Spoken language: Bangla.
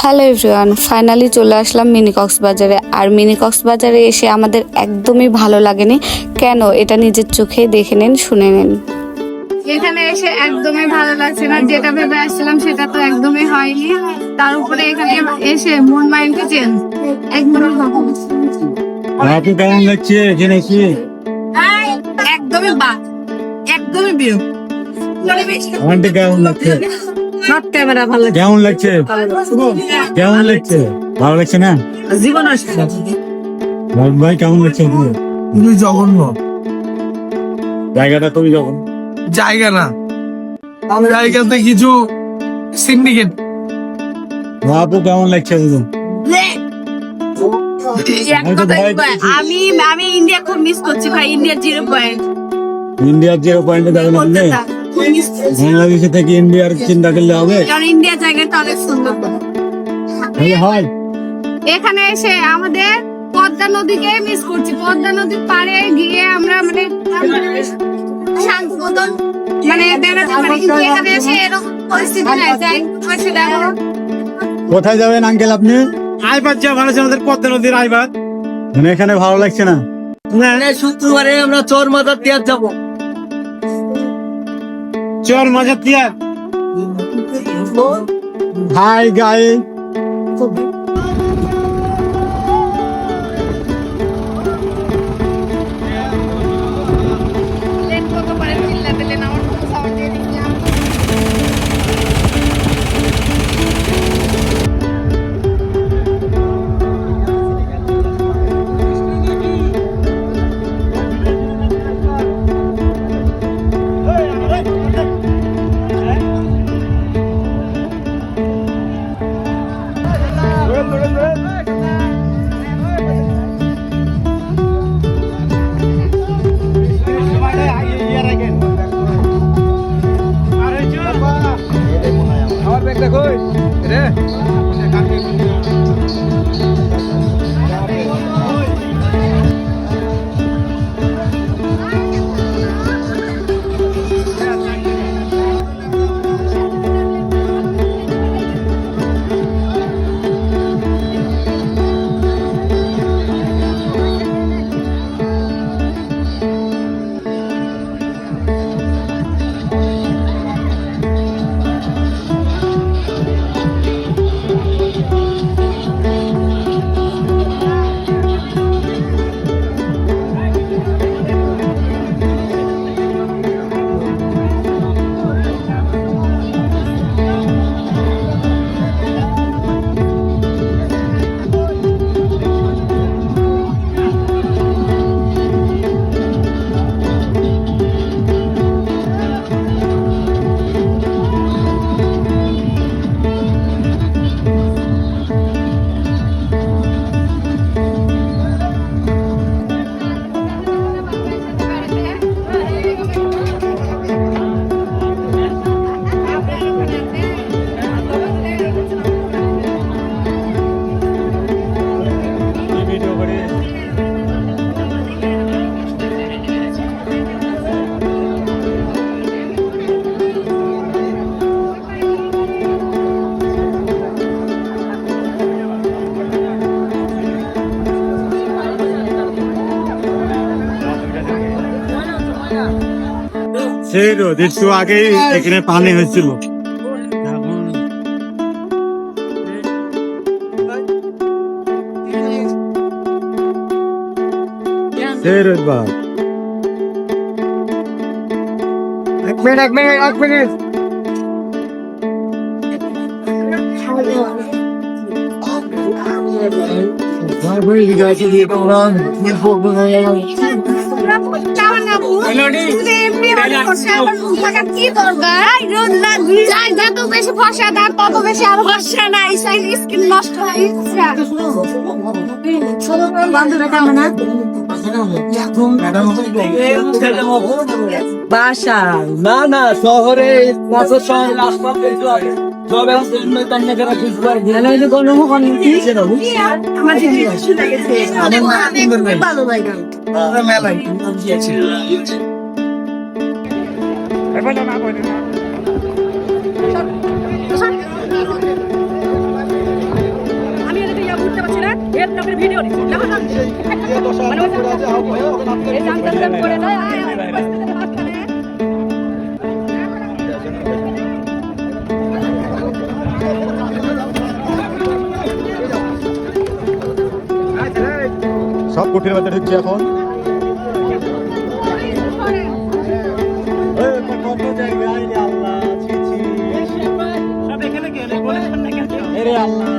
হ্যালো এভরিওয়ান, ফাইনালি চলে আসলাম মিনি কক্সবাজারে। আর মিনি কক্সবাজারে এসে আমাদের একদমই ভালো লাগেনি। কেন, এটা নিজের চোখে দেখে নেন, শুনে নেন। এখানে এসে একদমই ভালো লাগছে না। যেটা ভেবে আসছিলাম সেটা তো একদমই হয়নি। তার উপরে এখানে এসে মন মাইন্ড চেঞ্জ একদমই কেমন লাগছে এখানে এসে? একদমই বাদ, একদমই বিরূপ। আমাদের কেমন লাগছে? নট ক্যামেরা ভালো লাগছে। কেমন লাগছে? কেমন লাগছে? ভালো লাগছে না? জীবন আসছে ভাই কেমন লাগছে? খুবই জঘন্য জায়গাটা খুবই জঘন্য। জায়গা না, জায়গাতে কিছু সিন্ডিকেট। আপু কেমন লাগছে? আমি আমি ইন্ডিয়া খুব মিস করছি ভাই। ইন্ডিয়ার 0 পয়েন্ট, ইন্ডিয়ার 0 পয়েন্টে যাবেন আপনি? বাংলাদেশে থেকে ইন্ডিয়ার চিন্তা করলে হবে? কারণ ইন্ডিয়ার জায়গাটা অনেক সুন্দর। হয় এখানে এসে আমাদের পদ্মা নদীকে মিস করছি। পদ্মা নদীর পাড়ে গিয়ে আমরা মানে শান্ত বোধন মানে বেড়াতে পারি, কিন্তু এখানে এসে এরকম পরিস্থিতি নাই। যাই বসে দেখো কোথায় যাবেন আঙ্কেল আপনি? আইবাদ যা ভালো আছে আমাদের পদ্মা নদীর আইবাদ। মানে এখানে ভালো লাগছে না? শুক্রবারে আমরা চর মাজার তিয়ার যাবো। চর মাজার তিয়ার। হাই গাই, সেই তো একটু আগেই এখানে পানি হয়েছিল। সেই রোজ বা এক মিনিট যত বেশি ফসা দাম তত বেশি আর ফসা নাই, স্কিন নষ্ট হয়। বাসা না না শহরে মাছের শহরে রাস্তাতে সব ভালো লাগে সব কুঠির মধ্যে ঢুকছি এখন কত জায়গায় আল্লাহ ছি ছি। এরে আল্লাহ